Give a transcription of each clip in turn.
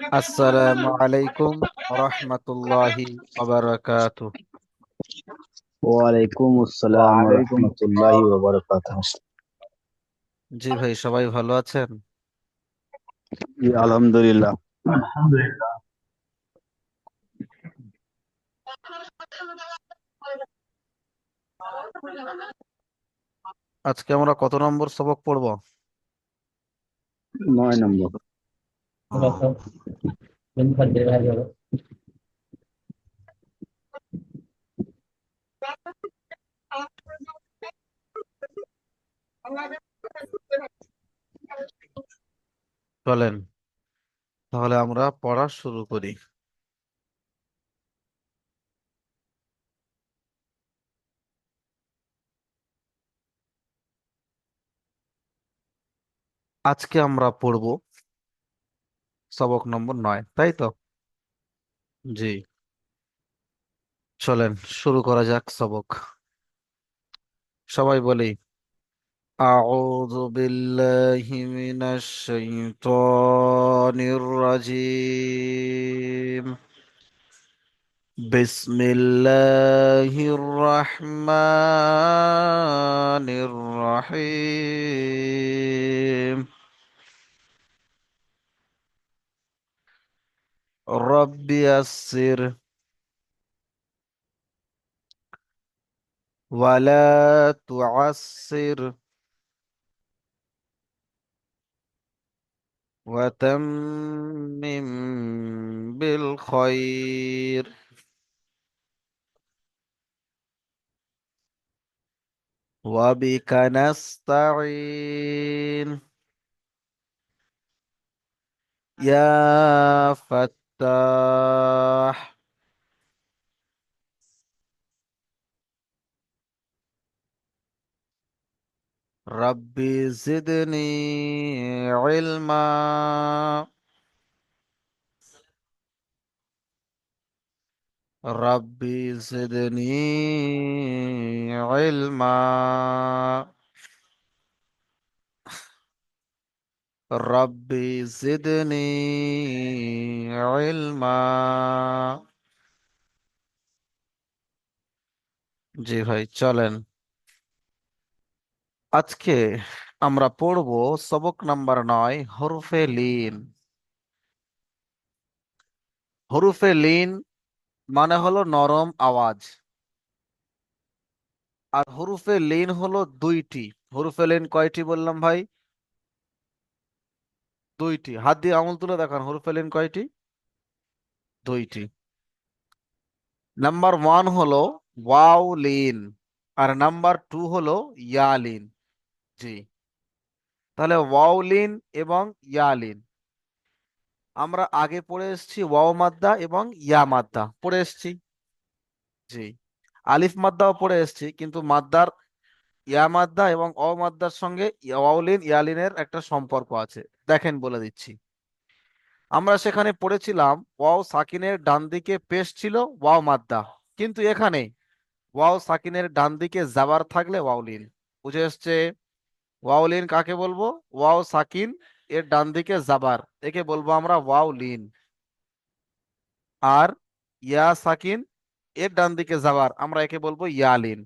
আসসালামু আলাইকুম রহমতুল্লাহি ওয়াবারাকাতুহ। ওয়ালাইকুম আসসালাম ওয়ালাইকুম রহমতুল্লাহি আসসালাম। ওয়া বারাকাতুহু। জি ভাই, সবাই ভালো আছেন? জি, আলহামদুলিল্লাহ। আলহামদুলিল্লাহ। আজকে আমরা কত নম্বর সবক পড়ব? 9 নম্বর। চলেন তাহলে আমরা পড়া শুরু করি। আজকে আমরা পড়ব সবক নম্বর 9, তাই তো? জি, চলেন শুরু করা যাক সবক। সবাই বলি, আউযু বিল্লাহি মিনাশ শাইতানির রাজিম। বিসমিল্লাহির রহমানির রহিম। রব্বি ইয়াসসির ওয়ালা তুআসসির ওয়াতাম্মিম বিল খায়র ওয়া বিকা নাস্তাঈন ইয়া ফাত্তাহ রাব্বি জিদনি ইলমা রাব্বি জিদনি ইলমা রাব্বি জিদনি ইলমা। জি ভাই, চলেন আজকে আমরা পড়ব সবক নাম্বার 9, হরফে লিন। হরফে লিন মানে হলো নরম আওয়াজ, আর হরফে লিন হলো দুইটি। হরফে লিন কয়টি বললাম ভাই? দুইটি। হাত দিয়ে আঙুল তুলে দেখান, হরফে লিন কয়টি? দুইটি। নাম্বার 1 হলো ওয়াও লিন, আর নাম্বার 2 হলো ইয়া লিন। জি, তাহলে ওয়াও লিন এবং ইয়া লিন আমরা আগে পড়ে এসেছি। ওয়াও মাদ্দা এবং ইয়া মাদ্দা পড়ে এসেছি। জি, আলিফ মাদ্দাও পড়ে এসেছি, কিন্তু মাদ্দার ইয়া মাদ্দা এবং অ মাদ্দার সঙ্গে ওয়াউলিন ইয়ালিনের একটা সম্পর্ক আছে। দেখেন বলে দিচ্ছি। আমরা সেখানে পড়েছিলাম ওয়াও সাকিনের ডান দিকে পেশ ছিল ওয়াও মাদ্দা, কিন্তু এখানে ওয়াও সাকিনের ডান দিকে জাবার থাকলে ওয়াউলিন। বুঝে এসছে? ওয়াউলিন কাকে বলবো? ওয়াও সাকিন এর ডান দিকে জাবার, একে বলবো আমরা ওয়াউলিন। আর ইয়া সাকিন এর ডান দিকে জাবার, আমরা একে বলবো ইয়ালিন।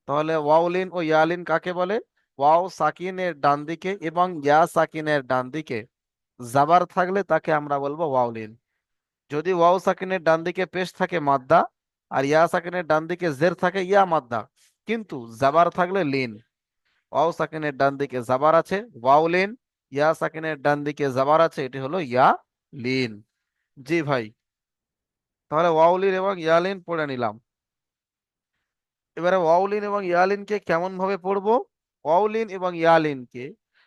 তাহলে ওয়াউলিন ও ইয়ালিন কাকে বলে? ওয়াও সাকিনের ডান দিকে এবং ইয়া সাকিনের ডান দিকে জাবার থাকলে তাকে আমরা বলবো ওয়াউলিন। যদি ওয়াও সাকিনের ডান দিকে পেশ থাকে মাদ্দা, আর ইয়া সাকিনের ডান দিকে জের থাকে ইয়া মাদ্দা, কিন্তু জাবার থাকলে লিন। ওয়াও সাকিনের ডান দিকে জাবার আছে ওয়াউলিন, ইয়া সাকিনের ডান দিকে জাবার আছে, এটি হলো ইয়া লিন। জি ভাই, তাহলে ওয়াউলিন এবং ইয়ালিন পড়ে নিলাম। এবারে ওয়াউলিন এবং ইয়ালিনকে কেমন ভাবে পড়বো? ওয়াউলিন এবং ইয়ালিনকে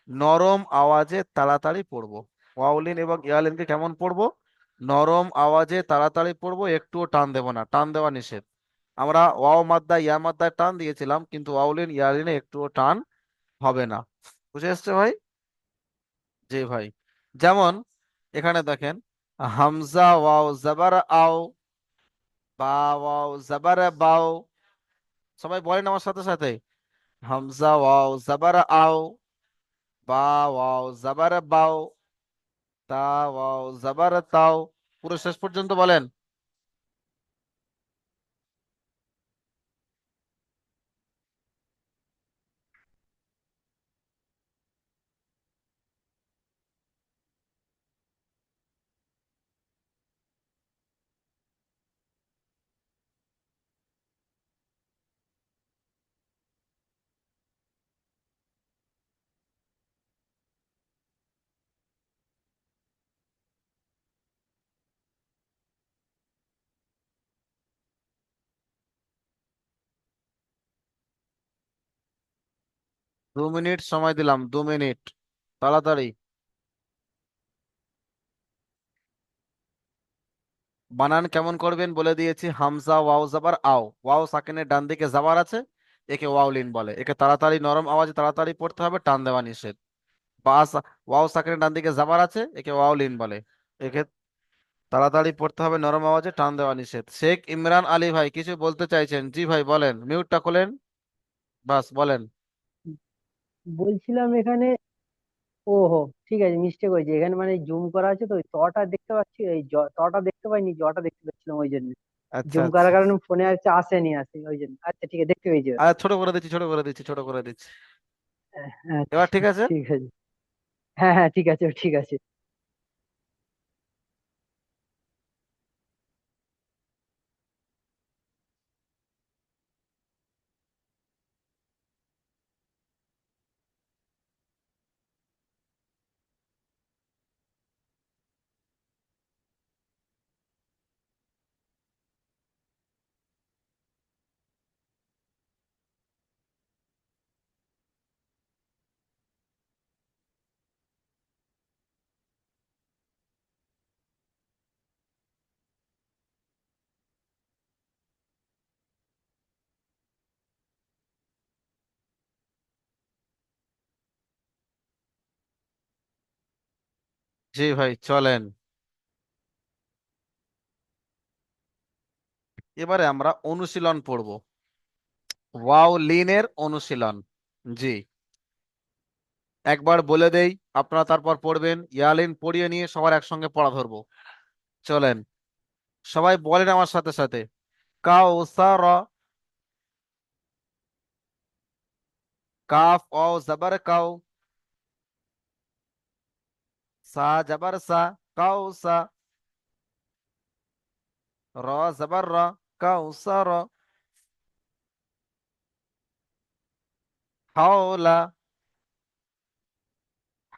নরম আওয়াজে তাড়াতাড়ি পড়বো। ওয়াউলিন এবং ইয়ালিনকে কেমন পড়বো? নরম আওয়াজে তাড়াতাড়ি পড়বো, একটুও টান দেব না, টান দেওয়া নিষেধ। আমরা ওয়াও মাদ্দা ইয়া মাদ্দায় টান দিয়েছিলাম, কিন্তু ওয়াউলিন ইয়ালিনে একটুও টান হবে না। বুঝে এসছে ভাই? জি ভাই, যেমন এখানে দেখেন, হামজা ওয়াও জাবার আও, বা ওয়াও জাবার বাও। সবাই বলেন আমার সাথে সাথে, হামজা ওয়াও জাবার আও, বা ওয়াও জাবার বাও, তা ওয়াও জাবার তাও, পুরো শেষ পর্যন্ত বলেন। 2 মিনিট সময় দিলাম, 2 মিনিট, তাড়াতাড়ি। বানান কেমন করবেন বলে দিয়েছি, হামজা ওয়াও জাবার আও, ওয়াও সাকিনের ডান দিকে জাবার আছে, একে ওয়াওলিন বলে। একে তাড়াতাড়ি নরম আওয়াজে তাড়াতাড়ি পড়তে হবে, টান দেওয়া নিষেধ। বা ওয়াও সাকিনের ডান দিকে জাবার আছে, একে ওয়াওলিন বলে। একে তাড়াতাড়ি পড়তে হবে, নরম আওয়াজে, টান দেওয়া নিষেধ। শেখ ইমরান আলী ভাই কিছু বলতে চাইছেন? জি ভাই বলেন, মিউটটা খোলেন, বাস বলেন। বলছিলাম এখানে, ওহো, ঠিক আছে, মিস্টেক হয়েছে এখানে, মানে জুম করা আছে তো ওই তটা দেখতে পাচ্ছি, এই তটা দেখতে পাইনি, জটা দেখতে পাচ্ছিলাম ওই জন্য। আচ্ছা জুম আচ্ছা। করার কারণে ফোনে হচ্ছে আসেনি, আসে ওই জন্য। আচ্ছা ঠিক আছে, দেখতে পেয়েছি এবার। ছোট করে দিচ্ছি, ছোট করে দিচ্ছি, ছোট করে দিচ্ছি। হ্যাঁ, এবার ঠিক আছে। ঠিক আছে। হ্যাঁ হ্যাঁ, ঠিক আছে, ঠিক আছে। জি ভাই চলেন, এবারে আমরা অনুশীলন পড়ব, ওয়াও লিনের অনুশীলন। জি, একবার বলে দেই, আপনারা তারপর পড়বেন, ইয়ালিন পড়িয়ে নিয়ে সবার একসঙ্গে পড়া ধরবো। চলেন, সবাই বলেন আমার সাথে সাথে। কাউসার, কাফ ও জবর কাউ, সা জবর সা, কাউসা, র জবর র, কাউসার, হাওলা,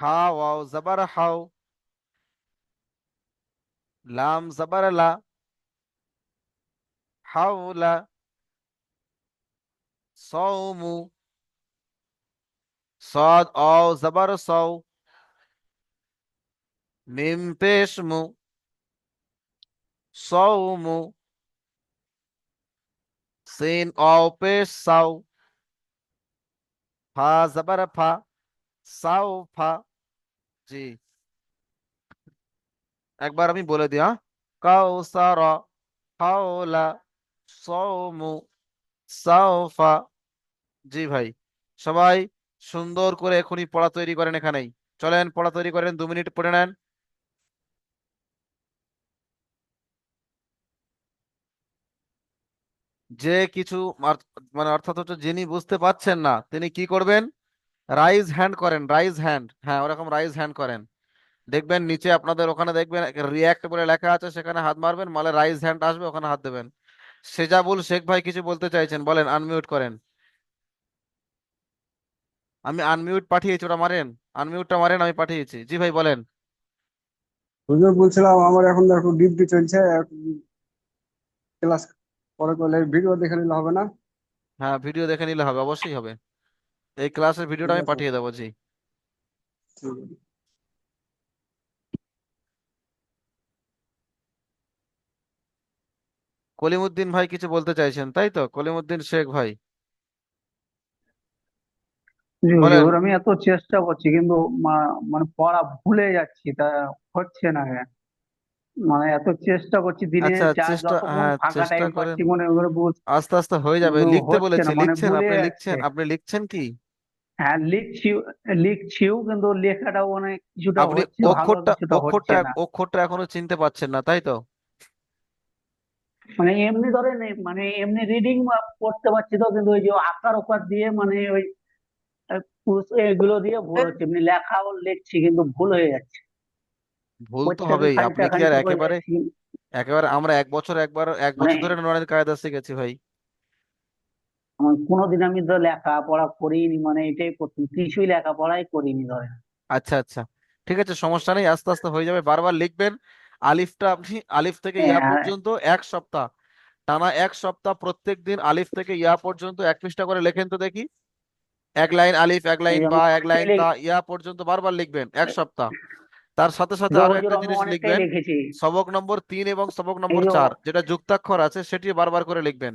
হা ওয়াও জবর হাও, লাম জবর লা, হাওলা, সৌমু, صاد او زبر صو، মিম পেশ মু, সৌমু, সিন ও পেশ সাউ, ফা জবর ফা, সাউ ফা। জি, একবার আমি বলে দিই, হ্যাঁ। কাউসার, হাওলা, সৌমু, সাউফা। জি ভাই, সবাই সুন্দর করে এখনই পড়া তৈরি করেন এখানেই। চলেন পড়া তৈরি করেন, 2 মিনিট পড়ে নেন। যে কিছু মানে অর্থাৎ হচ্ছে যিনি বুঝতে পারছেন না তিনি কি করবেন, রাইজ হ্যান্ড করেন, রাইজ হ্যান্ড, হ্যাঁ ওরকম রাইজ হ্যান্ড করেন। দেখবেন নিচে আপনাদের ওখানে দেখবেন রিয়াক্ট বলে লেখা আছে, সেখানে হাত মারবেন, মালে রাইজ হ্যান্ড আসবে, ওখানে হাত দেবেন। সেজাবুল শেখ ভাই কিছু বলতে চাইছেন, বলেন, আনমিউট করেন। আমি আনমিউট পাঠিয়েছি, ওটা মারেন, আনমিউটটা মারেন, আমি পাঠিয়েছি। জি ভাই বলেন। হুজুর বলছিলাম আমার এখন একটু ডিউটি চলছে, ক্লাস পরে করলে ভিডিও দেখে নিলে হবে না? হ্যাঁ ভিডিও দেখে নিলে হবে, অবশ্যই হবে। এই ক্লাসের ভিডিওটা ঠিক আমি আছে, পাঠিয়ে দেবো। জি, ঠিক আছে। কলিমুদ্দিন ভাই কিছু বলতে চাইছেন তাই তো, কলিমুদ্দিন শেখ ভাই জি বলেন। হুজুর, আমি এত চেষ্টা করছি কিন্তু মানে পড়া ভুলে যাচ্ছি, তা হচ্ছে না কেন? মানে এত চেষ্টা করছি, দিনে আচ্ছা চেষ্টা, যতক্ষণ হ্যাঁ ফাঁকা চেষ্টা টাইম করেন, পাচ্ছি মনে করে আস্তে আস্তে হয়ে যাবে। কিন্তু লিখতে হচ্ছে বলেছি, না, মানে লিখছেন, ভুলে আপনি যাচ্ছে। লিখছেন, আপনি লিখছেন কি? হ্যাঁ, লিখছিও কিন্তু লেখাটাও মানে কিছুটা আপনি হচ্ছে ভালো, অক্ষরটা কিছুটা হচ্ছে অক্ষরটা না। অক্ষরটা এখনো চিনতে পারছেন না, তাই তো? মানে এমনি ধরেন মানে এমনি রিডিং পড়তে পারছি তো, কিন্তু ওই যে আকার ওকার দিয়ে মানে ওই এগুলো দিয়ে ভুল হচ্ছে, এমনি লেখাও লিখছি কিন্তু ভুল হয়ে যাচ্ছে। ভুল তো হচ্ছে আমি হবেই। আপনি খানিকটা কি আর খানিকটা করে একেবারে যাচ্ছি। একেবারে আমরা এক মানে বছর ধরে নুরানি কায়দা শিখেছি ভাই। আমার কোনোদিন আমি তো লেখাপড়া করিনি, মানে এটাই প্রথম, কিছুই লেখাপড়াই করিনি ধরেন। আচ্ছা আচ্ছা, ঠিক আছে, সমস্যা নেই, আস্তে আস্তে হয়ে যাবে। বারবার লিখবেন। আলিফটা আপনি আলিফ থেকে ইয়া হ্যাঁ, পর্যন্ত 1 সপ্তাহ, টানা 1 সপ্তাহ প্রত্যেক দিন আলিফ থেকে ইয়া পর্যন্ত 1 পৃষ্ঠা করে লেখেন তো দেখি। এক লাইন আলিফ, এক এই লাইন যে আমি বা, এক লাইন অনেকটাই তা, ইয়া পর্যন্ত বারবার লিখবেন 1 সপ্তাহ। তার সাথে সাথে যে আরো হুজুর একটা আমি জিনিস অনেকটাই লিখবেন। লিখেছি। সবক নম্বর 3 এবং সবক এই নম্বর যে 4 যেটা যুক্তাক্ষর আছে সেটি বারবার করে লিখবেন।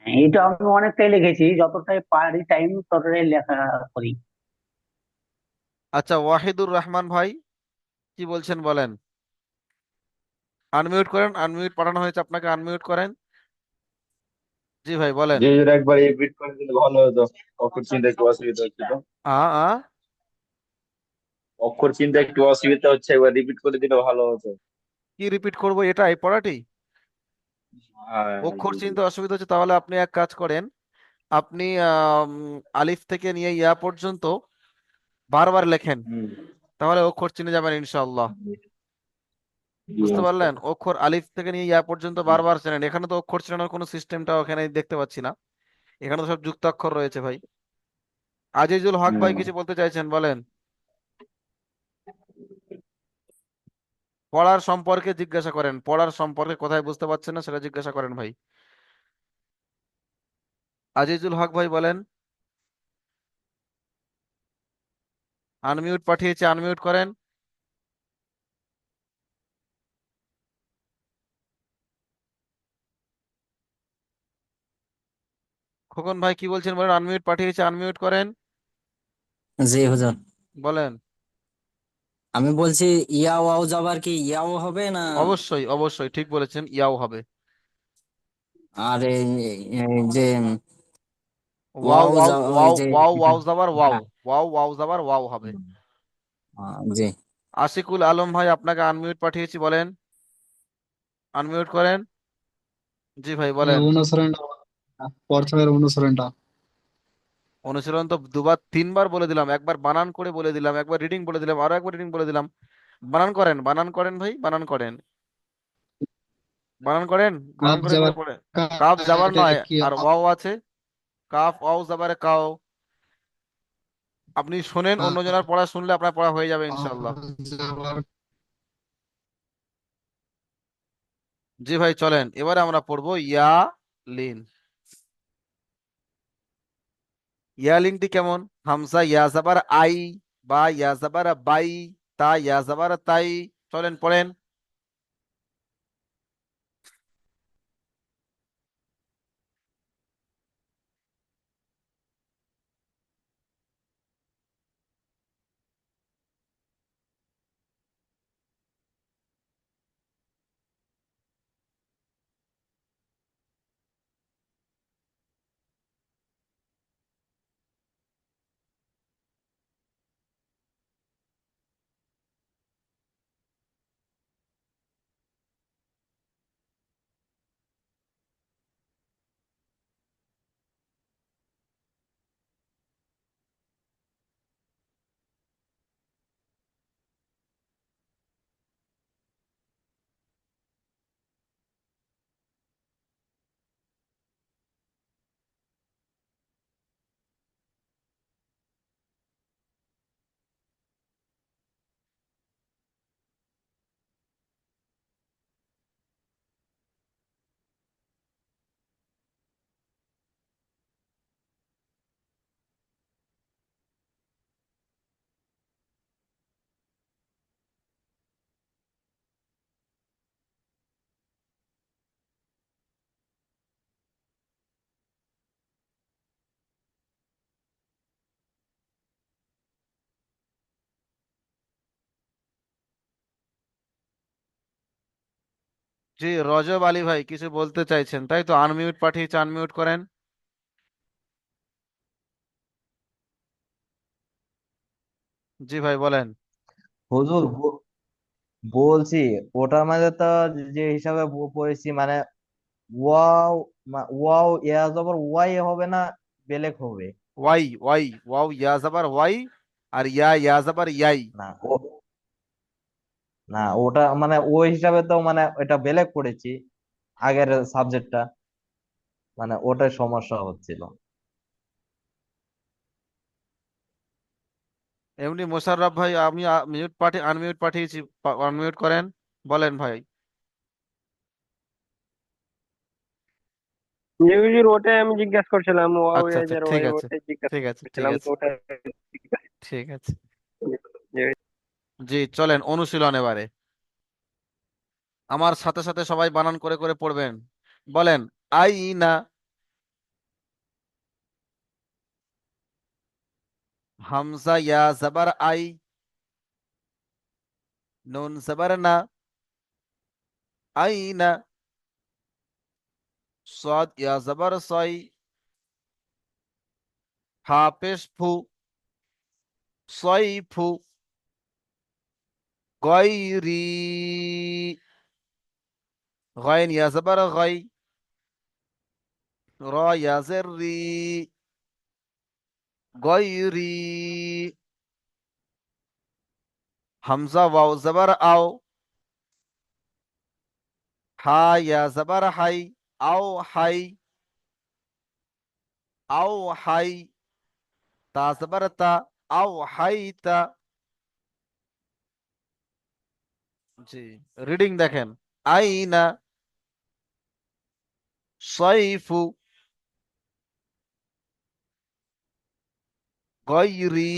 এইটা আমি অনেকটাই লিখেছি, যতটাই পারি টাইম ততটাই লেখা করি। আচ্ছা, ওয়াহিদুর রহমান ভাই কি বলছেন বলেন? আনমিউট করেন, আনমিউট পাঠানো হয়েছে আপনাকে, আনমিউট করেন। জি ভাই বলেন। যে যদি একবার রিপিট করে দিলে ভালো হতো। অক্ষর চিনতে একটু অসুবিধা হচ্ছে তো। আ আ অক্ষর চিনতে একটু অসুবিধা হচ্ছে, একবার রিপিট করে দিলে ভালো হতো। কি রিপিট করব, এটা এই পড়াটি? হ্যাঁ, অক্ষর জি, জি। চিনতে অসুবিধা হচ্ছে, তাহলে আপনি এক কাজ করেন। আপনি আলিফ থেকে নিয়ে ইয়া পর্যন্ত বারবার লেখেন, হুম। তাহলে অক্ষর চিনে যাবেন ইনশাআল্লাহ। জি, বুঝতে আচ্ছা। পারলেন? অক্ষর আলিফ থেকে নিয়ে ইয়া পর্যন্ত বারবার চেনেন। এখানে তো অক্ষর চেনানোর কোনো সিস্টেমটা এখানে দেখতে পাচ্ছি না। এখানে তো সব যুক্তাক্ষর রয়েছে ভাই। আজিজুল হক ভাই হুম। কিছু বলতে চাইছেন, বলেন। পড়ার সম্পর্কে জিজ্ঞাসা করেন, পড়ার সম্পর্কে কোথায় বুঝতে পারছেন না সেটা জিজ্ঞাসা করেন ভাই। আজিজুল হক ভাই বলেন। আনমিউট পাঠিয়েছে, আনমিউট করেন। খোকন ভাই কি বলছেন বলেন, আনমিউট পাঠিয়েছে, আনমিউট করেন। জি হুজুর, বলেন। আমি বলছি ইয়া ওয়াও যাবার কি ইয়াও হবে না? অবশ্যই অবশ্যই ঠিক বলেছেন, ইয়াও হবে। আর এই যে ওয়াও ওয়াও ওয়াও ওই ওয়াও যে ওয়াও ওয়াও যাবার ওয়াও, হ্যাঁ, ওয়াও ওয়াও যাবার ওয়াও হবে। জি। আশিকুল আলম ভাই আপনাকে আনমিউট পাঠিয়েছি, বলেন। আনমিউট করেন। জি ভাই বলেন। অনুসরণটা প্রথমের অনুসরণটা। অনুশীলন তো দুবার তিনবার বলে দিলাম, একবার বানান করে বলে দিলাম, একবার রিডিং বলে দিলাম, আরো একবার রিডিং বলে দিলাম। বানান করেন, বানান করেন ভাই, বানান করেন, বানান করেন, বানান কাপ করে করে যাবার পড়ে। কা, কাফ যাবার এটা নয়, কি আর ওয়াও আছে। কাফ ওয়াও যাবারে কাও। আপনি শোনেন, অন্যজনের পড়া শুনলে আপনার পড়া হয়ে যাবে ইনশাল্লাহ। যাবার জি ভাই চলেন, এবারে আমরা পড়বো ইয়া লিন। ইয়া লিনটি কেমন? হামজা ইয়া যাবার আই, বা ইয়া যাবার বাই, তা ইয়া যাবার তাই। চলেন পড়েন। জি, রজব আলী ভাই কিছু বলতে চাইছেন তাই তো? আনমিউট পাঠিয়েছে, আনমিউট করেন। জি ভাই বলেন। হুজুর বলছি ওটার মধ্যে তো যে হিসাবে পড়েছি মানে ওয়াও ওয়াও ইয়া জবর ওয়াই হবে না বেলেগ হবে? ওয়াই ওয়াই, ওয়াও ইয়া যাবার ওয়াই, আর ইয়া যাবার ইয়াই। না না ওটা মানে ওই হিসাবে তো মানে এটা বেলেগ পড়েছি আগের সাবজেক্টটা, মানে ওটাই সমস্যা হচ্ছিল। এমনি মোশাররফ ভাই, আমি আনমিউট পাঠিয়েছি, আনমিউট করেন, বলেন ভাই। জি হুজুর, ওটাই আমি জিজ্ঞাসা করছিলাম, ওয়াও আচ্ছা আচ্ছা, এর ঠিক ওয়াই, আছে, ওটাই জিজ্ঞাসা ঠিক আছে, ঠিক করছিলাম তো আছে, ওটা। ঠিক আছে। জি। জি চলেন অনুশীলন এবারে। আমার সাথে সাথে সবাই বানান করে করে পড়বেন। বলেন, আইনা। হামজা ইয়া জবর আই, নুন জবর না, আইনা। সাদ ইয়া জবর সই, হা পেশ ফু, সই ফু। গয়রি, গয়ন ইয়া জবর গই, র ইয়া জের রি, গয়রি। হামজা ওয়াও জবর আও, হা ইয়া জবর হাই, আও হাই, আও হাই। তা জবর তা, আও হাই তা। জি, রিডিং দেখেন। আইনা, সাইফু, গয়রি,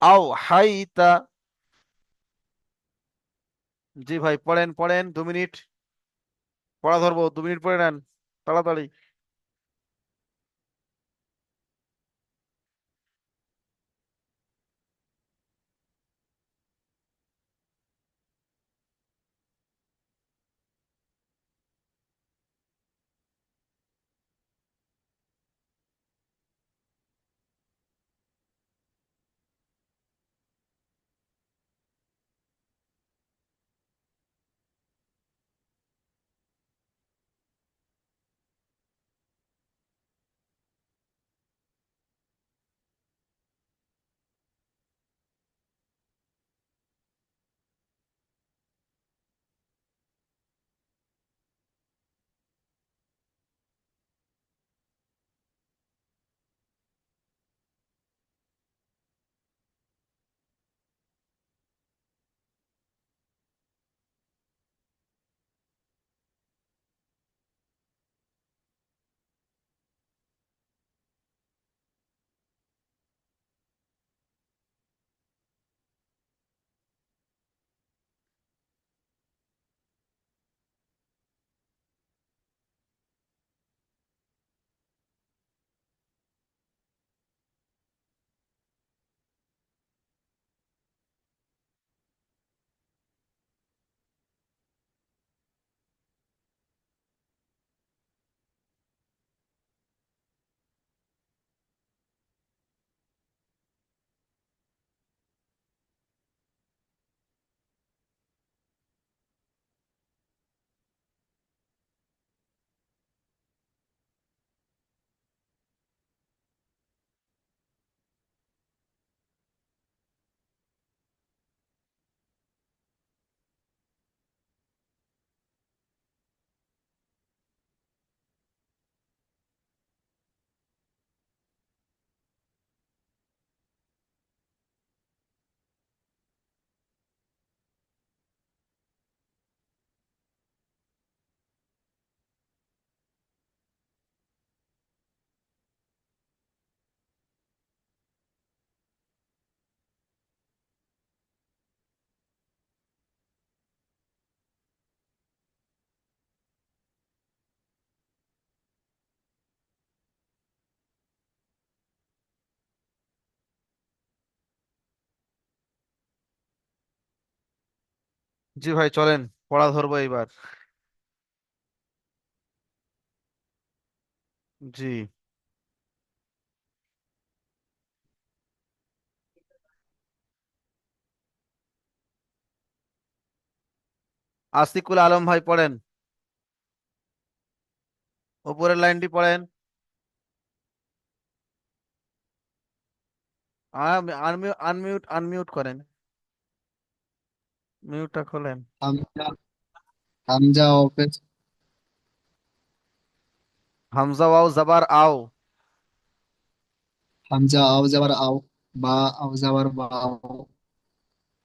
আও হাইতা। জি ভাই পড়েন পড়েন, 2 মিনিট পড়া ধরবো, 2 মিনিট পড়ে নেন তাড়াতাড়ি। জি ভাই চলেন পড়া ধরবো এইবার। জি আসিকুল আলম ভাই পড়েন, উপরের লাইনটি পড়েন। আনমিউট আনমিউট করেন, মিউটটা খোলেন। হামজা হামজা অফিস হামজা ওয়াও জাবার আও। হামজা আও যাবার আও, বা আও যাবার বাও,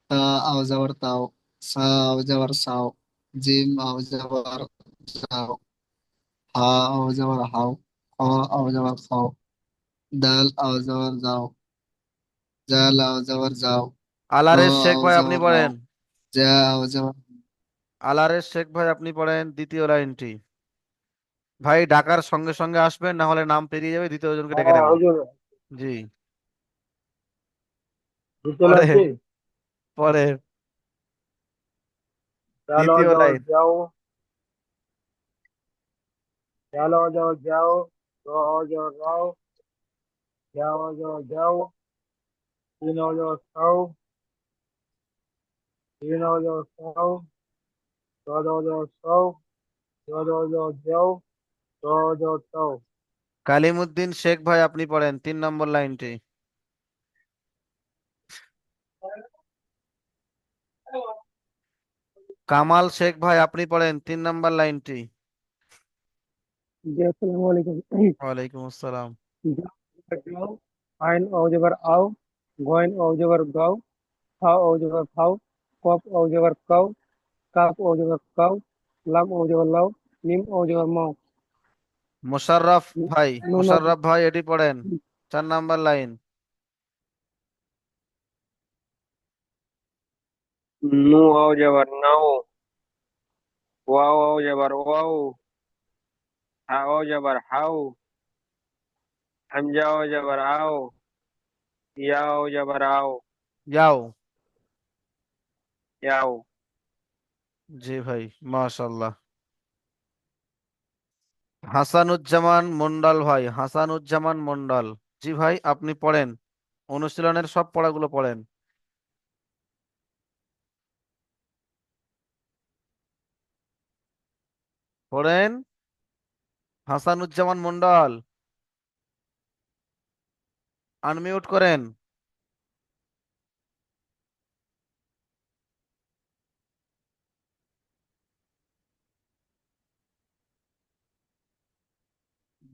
তা আও যাবার তাও, সা আও যাবার সাও, জিম আও যাবার যাও, হা আও যাবার হাও, খ আও যাবার খাও, দাল আও যাবার যাও, জাল আও যাবার যাও, র আলারেস শেখ আও ভাই আপনি যাবার রাও, পড়েন। জা আও যাবার। আলারেস শেখ ভাই আপনি পড়েন দ্বিতীয় লাইনটি। ভাই ডাকার সঙ্গে সঙ্গে আসবেন, না হলে নাম পেরিয়ে যাবে, দ্বিতীয় জনকে ডেকে হ্যাঁ নেব। হুজুর, জি, বুঝতে পরে লাগছি। পরে চলো দ্বিতীয় যাও লাইন। যাও, চলো যাও যাও, রও যাও রাও, যাও যাও যাও, তিন যাও খাও, তিন যাও খাও, ছ যাও খাও, ছ যাও যাও, ছ যাও খাও। কালিমুদ্দিন শেখ ভাই আপনি পড়েন 3 নম্বর লাইনটি। কামাল শেখ ভাই আপনি পড়েন 3 নম্বর লাইনটি। জি আসসালামু আলাইকুম। ওয়ালাইকুম আসসালাম। যাও, আইন ও জবর আও, গইন ও জবর গাও, ফা ও জবর ফাও, কফ ও জবর কাও, কাফ ও জবর কাও, লাম ও জবর লাও, মিম ও জবর মাও, মোশাররফ ভাই, নুন ও মোশাররফ ভাই এটি পড়েন 4 নম্বর লাইন। নু আও যাবার নাও, ওয়াও আও যাবার ওয়াও, হা আও যাবার হাও, হামজা আও যাবার আও, ইয়া আও যাবার আও, যাও। ইয়াও। জি ভাই, মাশাআল্লাহ। হাসানুজ্জামান মন্ডল ভাই, হাসানুজ্জামান মন্ডল। জি ভাই আপনি পড়েন, অনুশীলনের সব পড়াগুলো পড়েন। পড়েন হাসানুজ্জামান মন্ডল, আনমিউট করেন।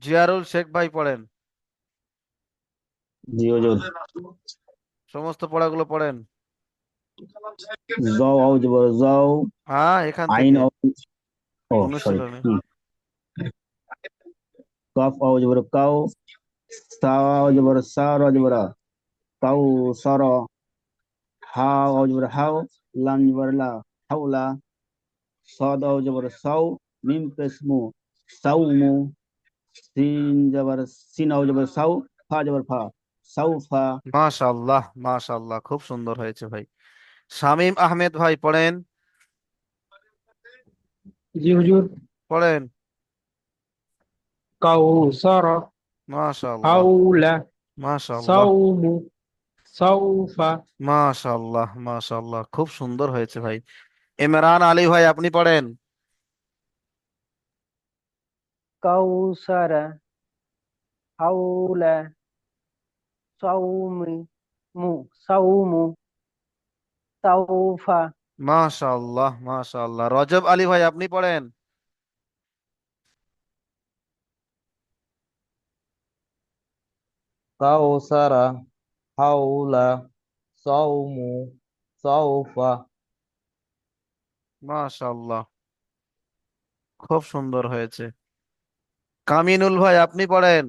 জিয়ারুল শেখ ভাই পড়েন, জি হুজুর। সমস্ত পড়াগুলো পড়েন। যাও আও যাবার যাও, হ্যাঁ, এখান আইন থেকে আও, ও সরি, অনুশীলনে। কফ আও যাবার কাও, সা আও যাবার সা, র যাবার রা, কাউ সর, হা আও যাবার হাও, লাম যাবার লা, হাওলা, صاد أو جبر صو، ميم اسمه صوم، سين جبر سين أو جبر صو، فا جبر فا سوف। মাশাআল্লাহ, মাশাআল্লাহ, খুব সুন্দর হয়েছে ভাই। শামীম আহমেদ ভাই পড়েন, জি হুজুর। পড়েন। কাউসারা, মাশাআল্লাহ, হাউলা, মাশাআল্লাহ, সাউমু, সাউফা। মাশাআল্লাহ, মাশাআল্লাহ, খুব সুন্দর হয়েছে ভাই। ইমরান আলী ভাই আপনি পড়েন। কাউসারা, হাউলা, সাউমি, মু, সাউমু, সাউফা। মাশাআল্লাহ, মাশাআল্লাহ, রজব আলী ভাই আপনি পড়েন। কাউসারা, হাউলা, সাউমু, সাউফা। মাশাআল্লাহ, খুব সুন্দর হয়েছে। কামিনুল ভাই আপনি পড়েন।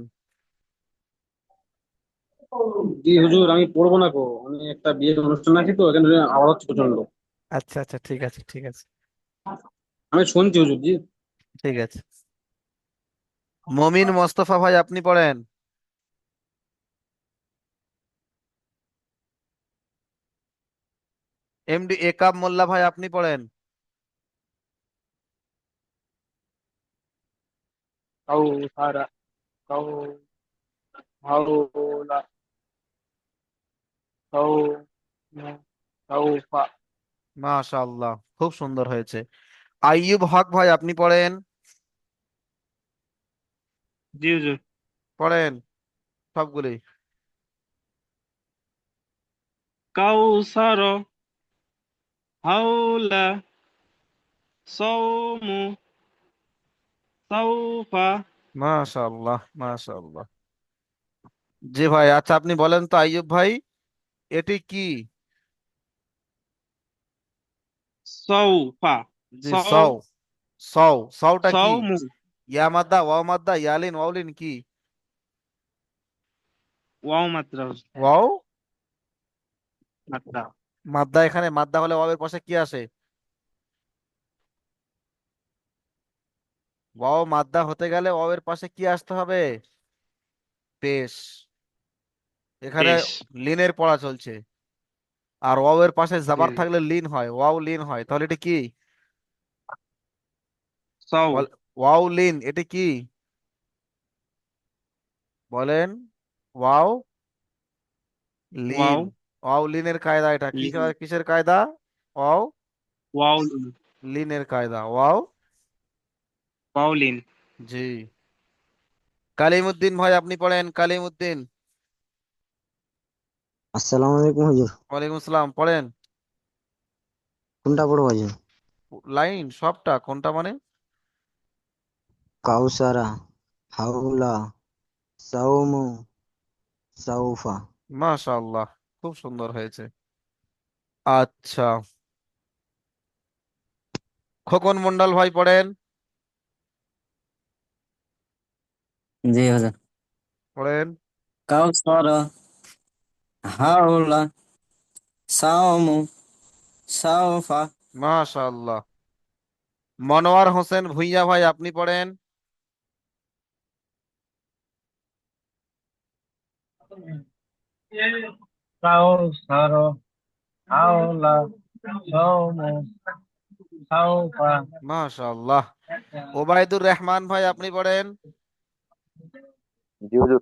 জি হুজুর, আমি পড়বো না গো, আমি একটা বিয়ের অনুষ্ঠান আছি তো, এখানে আওয়াজ হচ্ছে প্রচন্ড। আচ্ছা আচ্ছা, ঠিক আছে ঠিক আছে, আমি শুনছি হুজুর, জি। ঠিক আছে। মমিন মোস্তফা ভাই আপনি পড়েন। এমডি একাব মোল্লা ভাই আপনি পড়েন। কাউসারা, কাউ, হাউলা, সাউ, সাউফা। মাশাআল্লাহ, খুব সুন্দর হয়েছে। আইয়ুব হক ভাই আপনি পড়েন। জি হুজুর। পড়েন সবগুলি। কাউসার, হাওলা, সাওমু, সাউফা। মাশাআল্লাহ মাশাআল্লাহ। জি ভাই, আচ্ছা আপনি বলেন তো আইয়ুব ভাই, এটি কি? সাউফা। জি সাউ সও। সও, সওটা কি? সাওমু। ইয়া মাদ্দা, ওয়াও মাদ্দা, ইয়ালিন, ওয়াউলিন কি? ওয়াও মাত্রা হুজুর। ওয়াও মাত্রা। মাদ্দা, এখানে মাদ্দা হলে ওয়াওয়ের পাশে কি আসে? ওয়াও মাদ্দা হতে গেলে ওয়াওয়ের পাশে কি আসতে হবে? পেশ। এখানে পেশ। লিনের পড়া চলছে, আর ওয়াওয়ের পাশে জি জাবার জি। থাকলে লিন হয়, ওয়াও লিন হয়, তাহলে এটা কি? সাউ। বল, ওয়াও লিন এটি কি? বলেন। ওয়াও লিন। ওয়াও ওয়াও লিনের কায়দা, এটা কি লিন। কিসের কায়দা? Wow wow Lin. লিনের কায়দা, ওয়াও। Wow Lin. জি। কালিমুদ্দিন ভাই আপনি পড়েন, কালিমুদ্দিন। আসসালামু আলাইকুম হুজুর। ওয়ালাইকুম আসসালাম, পড়েন। কোনটা পড়বো হুজুর? লাইন সবটা, কোনটা মানে? কাউসারা, হাউলা, সাউমু, সাউফা। মাশাআল্লাহ, খুব সুন্দর হয়েছে। আচ্ছা, খোকন মন্ডল ভাই পড়েন। জি হুজুর। পড়েন। কাউসার, হাওলা, সাওমু, সাউফা। মাশাআল্লাহ। মনোয়ার হোসেন ভুঁইয়া ভাই আপনি পড়েন। কাউসার, হাওলা, সাওমু, সাউফা। মাশাআল্লাহ। ওবায়দুর রহমান ভাই আপনি পড়েন। জি হুজুর।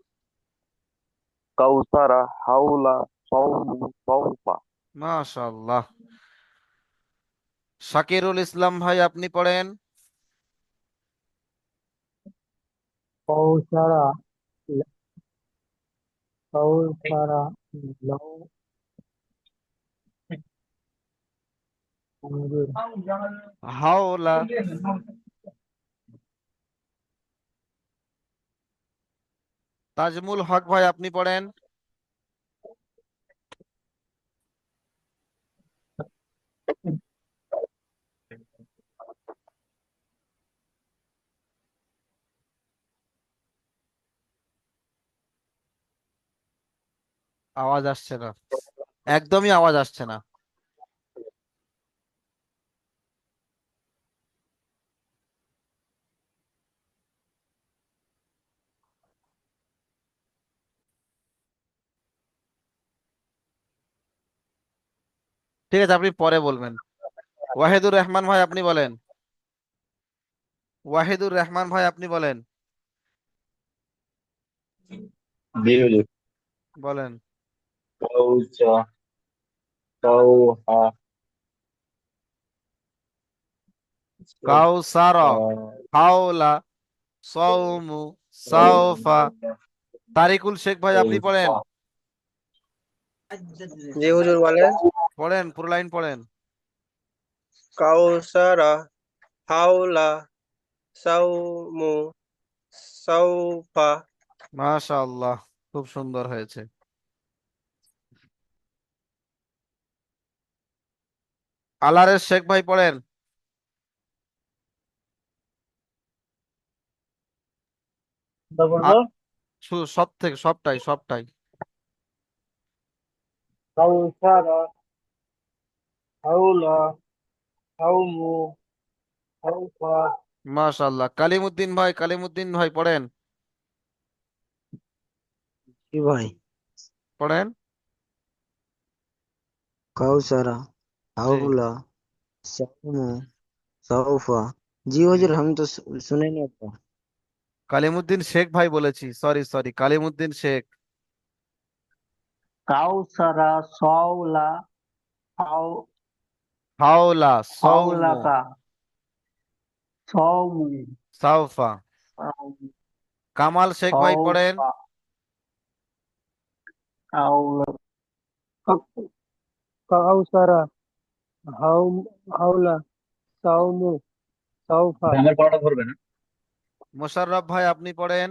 কাউসারা, হাওলা, সাওমু, সাউফা। মাশাআল্লাহ। শাকিরুল ইসলাম ভাই আপনি পড়েন। কৌসারা, কৌসারা, লাউ, আঙ্গুর। হাওলা। তাজমুল হক ভাই আপনি পড়েন। আওয়াজ আসছে না, একদমই আওয়াজ আসছে না। ঠিক আছে, আপনি পরে বলবেন। ওয়াহিদুর রহমান ভাই আপনি বলেন। ওয়াহিদুর রহমান ভাই আপনি বলেন। জি হুজুর। বলেন। কাউসা, কাউহা, কাউসার, হাওলা, সাওমু, সাওফা। তারিকুল শেখ ভাই আপনি পড়েন। জি হুজুর বলেন। পড়েন, পুরো লাইন পড়েন। কাউসারা, হাওলা, সাউমু, সাউফা। মাশাআল্লাহ, খুব সুন্দর হয়েছে। আলারেস শেখ ভাই পড়েন। বলবো। সব থেকে সবটাই সবটাই। কাউসারা, হাওলা, সাউমু, সাউফা। মাশাআল্লাহ। কালিমুদ্দিন ভাই, কালিমুদ্দিন ভাই পড়েন। কি ভাই? পড়েন। কাউসারা, জি হাউলা, সাউমু, সাউফা। জি জি। হুজুর, আমি তো শুনিনি তো। কালিমুদ্দিন শেখ ভাই বলেছি, সরি সরি, কালিমুদ্দিন শেখ। কাউসারা, সওলা, হাও, হাওলা, সৌমু। হাওলাকা। সাউমু সাউফা। সাউমু কামাল শেখ ভাই পড়েন। সাউফা আউলা কাউসারা হাউম হাওলা সাউমু সাউফা আমার পড়াটা ধরবে না। মোশাররফ ভাই আপনি পড়েন।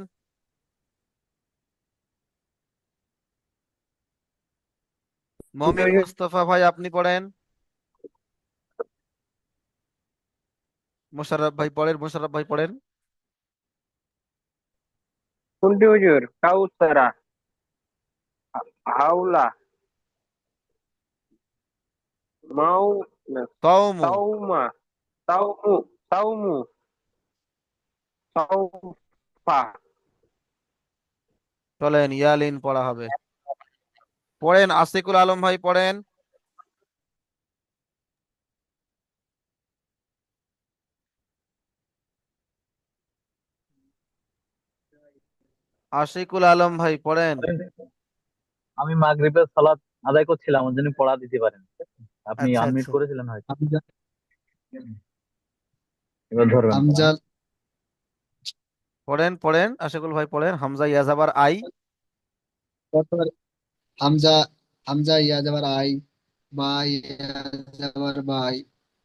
কোনটি মমিন হুজুর? মুস্তফা ভাই আপনি পড়েন। মোশাররফ ভাই পড়েন, মোশাররফ ভাই পড়েন। কোনটি হুজুর? কাউসারা, হাওলা, মাউ, না, কওমু। সাউমা, সাউমু, সাউমু, সাউফা। চলেন ইয়ালিন পড়া হবে। পড়েন আশিকুল আলম ভাই পড়েন। আশিকুল আলম ভাই পড়েন। আমি মাগরিবের সালাত আদায় করছিলাম, ওর জন্য পড়া দিতে পারেন। আপনি আচ্ছা আনমিউট আচ্ছা, করেছিলেন হয়তো। হামজা এবার ধরবেন পড়া। হামজা পড়েন পড়েন আশিকুল ভাই পড়েন। হামজা ইয়াজাবার আই। তারপর হামজা হামজা ইয়া যাবার আই, বা ইয়া যাবার বাই,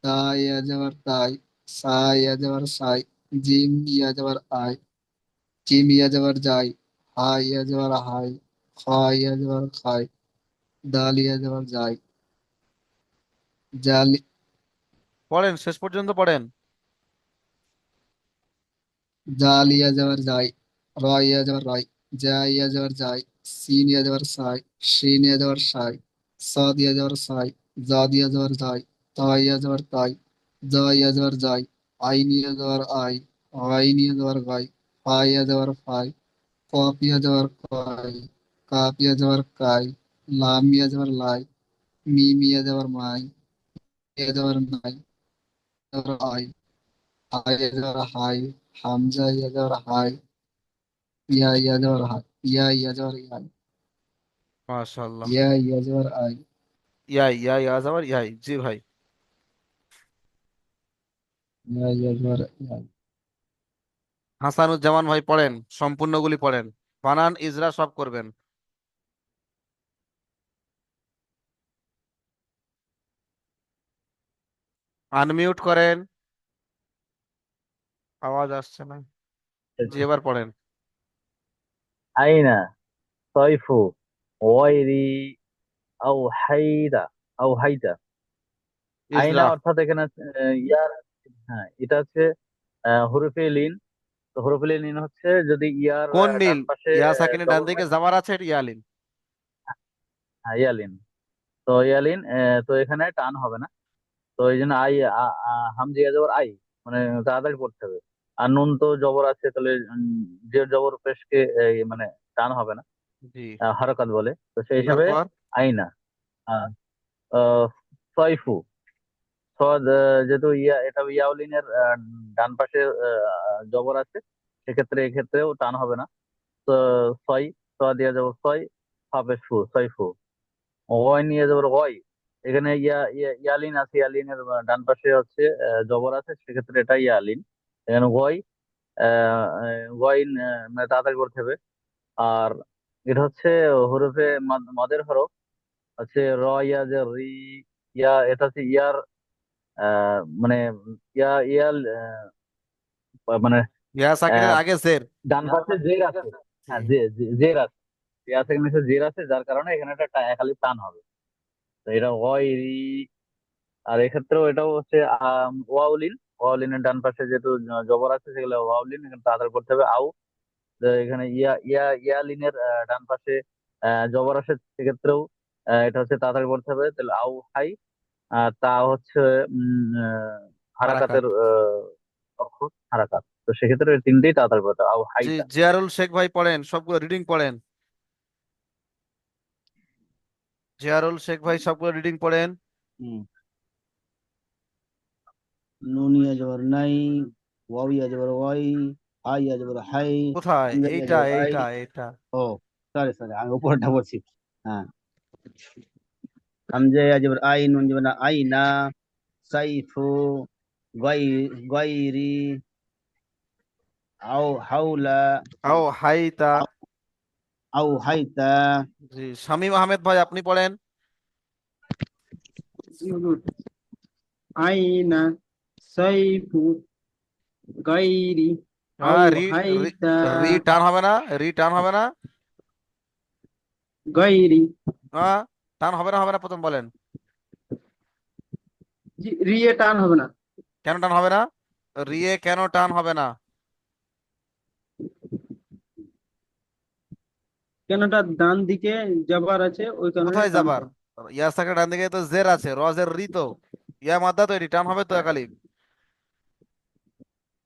তা ইয়া যাবার তাই, সা ইয়া যাবার সাই, জিম ইয়া যাবার আই, জিম ইয়া যাবার যাই, হা ইয়া যাবার হাই, খ ইয়া যাবার খাই, দাল ইয়া যাবার যাই, জাল পড়েন শেষ পর্যন্ত পড়েন। জাল ইয়া যাবার যাই, র ইয়া যাবার রাই, জা ইয়া যাবার যাই, সিন ইয়া যাবার সাই, শিন ইয়া যাবার সাই, সাদ ইয়া যাবার সাই, জাদ ইয়া যাবার যাই, তা ইয়া যাবার তাই, জা ইয়া যাবার যাই, আইন ইয়া যাবার আই, আইন ইয়া যাবার গাই, ফা ইয়া যাবার ফাই, কফ ইয়া যাবার কাই, কাপ ইয়া যাবার কাই, লাম ইয়া যাবার লাই, মিম ইয়া যাবার মাই, ইয়া যাবার নাই, যাবার আই, হাই ইয়া যাবার হাই, হামজা ইয়া যাবার হাই, ইয়া ইয়া যাবার হাই, ইয়া ইয়া যাবার ইয়াই, মাশাআল্লাহ। ইয়া ইয়া যাবার আই, ইয়াজাবার ইয়াই, জি ভাই। ইয়া ইয়া যাবার ইয়াই। হাসানুজ্জামান ভাই পড়েন, সম্পূর্ণগুলি পড়েন। বানান ইজরা সব করবেন। আনমিউট করেন, আওয়াজ আসছে না। জি এবার পড়েন। আইনা, সয়ফু, ওয়াইরি, আও হাইদা, আও হাইদা। আইনা ইজরা। অর্থাৎ এখানে ইয়ার, হ্যাঁ এটা হচ্ছে হরফে লিন। তো হরফে লিন হচ্ছে যদি ইয়ার কোন ডান নীল? পাশে ইয়া সাকিনের ডান ডবল দিকে যাবার আছে, এটা ইয়ালিন। ইয়ালিন। তো ইয়ালিন, তো এখানে টান হবে না। তো এই জন্য আই, হামজিয়া জবর আই, মানে তাড়াতাড়ি পড়তে হবে। আর নুন তো জবর আছে, তাহলে যে জবর পেশকে মানে টান হবে না, জি। হারকাত বলে, তো সেই হিসাবে তারপর আইনা। আহ, আহ, সয়ফু, সদ, যেহেতু ইয়া এটা ইয়াউলিনের ডান পাশে জবর আছে, সেক্ষেত্রে এক্ষেত্রেও টান হবে না। তো ছয়, ছ দিয়ে যাবো ছয়, হাফেজ ফু, ছয় ফু। ওয়াই নিয়ে যাবো ওয়াই। এখানে ইয়ালিন আছে, ইয়ালিনের ডান পাশে হচ্ছে জবর আছে, সেক্ষেত্রে এটা ইয়ালিন। এখানে ওয়াই, ওয়াইন, মানে তাড়াতাড়ি করতে হবে। আর এটা হচ্ছে হরফে মদের হরফ, হচ্ছে র, ইয়া যে রি, ইয়া এটা হচ্ছে ইয়ার, মানে ইয়াল, মানে ইয়া সাকিনের আহ, আগে জের। ডান পাশে জের আছে। জি। হ্যাঁ, জের আছে। ইয়া সেখানে জের আছে, যার কারণে এখানে একটা খালি টান হবে। তো এটা ওয়াইরি। আর এক্ষেত্রেও এটাও হচ্ছে ওয়াউলিন। ওয়াউলিনের ডান পাশে যেহেতু জবর আছে, সেগুলো ওয়াউলিন, এখানে তাড়াতাড়ি করতে হবে আউ। তো এখানে ইয়ালিনের ডান পাশে জবর আছে, সেক্ষেত্রেও এটা হচ্ছে তাড়াতাড়ি করতে হবে, তাহলে আউ হাই। আর তা হচ্ছে হারাকাত। হারাকাতের অক্ষর, হারাকাত। তো সেক্ষেত্রে এই তিনটেই তাড়াতাড়ি করতে হবে, আউ জি হাইটা। জিয়ারুল শেখ ভাই পড়েন, সবগুলো রিডিং পড়েন। জিয়ারুল শেখ ভাই সবগুলো রিডিং পড়েন। হুম। নুন ইয়া যাবার নাই, ওয়াও ইয়া যাবার ওয়াই, আই ইয়া যাবার হাই, কোথায়? হামজা ইয়া এইটা যাবার আই। এইটা এইটা। ও সরি সরি, আমি উপরটা বলছি। হ্যাঁ, হামজা ইয়া যাবার আই, নুন যাবার না, আই না, সাইফু, গয়রি আও হাওলা আও হাইতা। আও হাইতা। জি, শামীম আহমেদ ভাই আপনি পড়েন। জি হুজুর। আইনা সাইফু গাইরি আও রি রি হাইতা রি টান হবে না, রি টান হবে না। গাইরি। হ্যাঁ, টান হবে না, হবে না, প্রথম বলেন। জি, রিয়ে টান হবে না। কেন টান হবে না? রিয়ে কেন টান হবে না? কেনটা ডান দিকে যাবার আছে ওই কারণে কোথায় টান যাবার? হবে। ইয়ার সাথে ডান দিকে তো জের আছে, রজের রি তো। ইয়া মাদ্দা তো, এটি টান হবে তো একালি।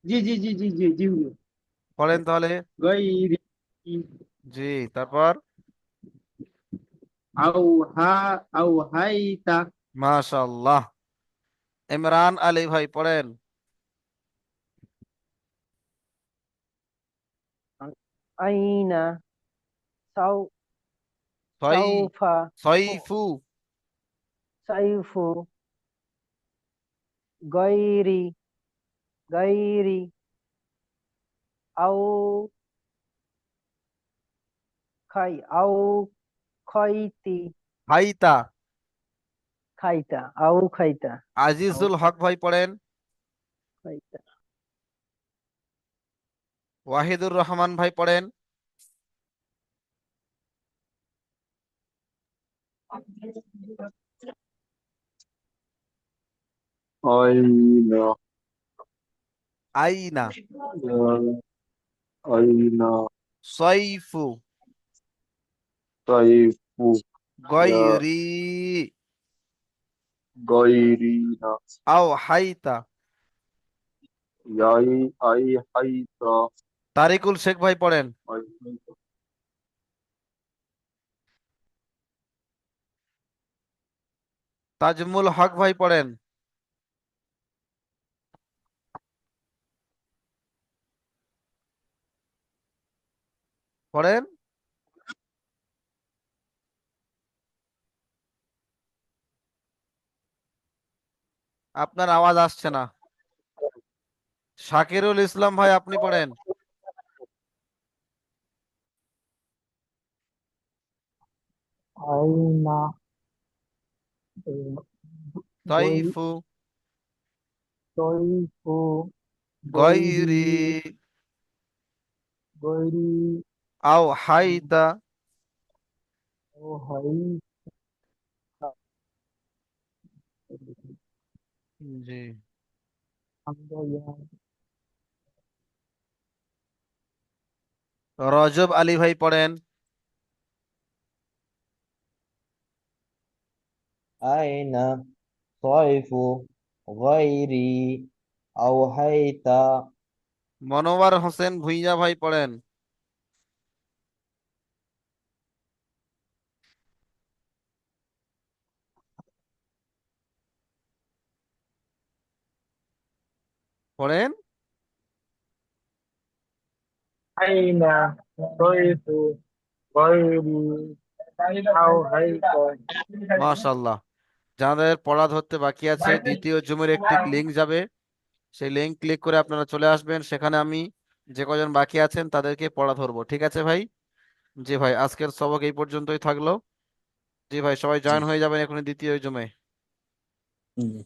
জি জি জি জি জি জি হুজুর। পড়েন তাহলে। গাইরি জি, তারপর। আও হা আও হাইতা। মাশাআল্লাহ। ইমরান আলী ভাই পড়েন। আইনা সাউ ছয় সাউফা ছয়ফু। সাইফু গায়রি গায়রি আও খাই আও খাইতি হাইতা। খাইতা আও খাইতা আও আজিজুল হক ভাই পড়েন। খাইতা ওয়াহিদুর রহমান ভাই পড়েন। আইনা আইনা আইনা ছয়ফু সাইফু গয়রি গাইরিনা আও হাইতা। ইয়াই আই হাইতা তারিকুল শেখ ভাই পড়েন। আই তাজমুল হক ভাই পড়েন। পড়েন। আপনার আওয়াজ আসছে না। শাকিরুল ইসলাম ভাই আপনি পড়েন। আইনা গই তয়ফু তৈফু গৈরি গয়রি গৈরি আও হাইতা। ও হাই। জি। রজব আলী ভাই পড়েন। আইনা সাইফু গাইরি আও হাইতা। মনোয়ার হোসেন ভুঁইয়া ভাই পড়েন। পড়েন। আইনা তৈফু গৈরি আও হাইতা। মাশাআল্লাহ। যাদের পড়া ধরতে বাকি আছে, দ্বিতীয় জুমের একটি লিংক যাবে, সেই লিংক ক্লিক করে আপনারা চলে আসবেন, সেখানে আমি যে কজন বাকি আছেন তাদেরকে পড়া ধরবো, ঠিক আছে ভাই? জি ভাই, আজকের সবক এই পর্যন্তই থাকলো। জি ভাই, সবাই জি জয়েন হয়ে যাবেন এখনই দ্বিতীয় জুমে। জি।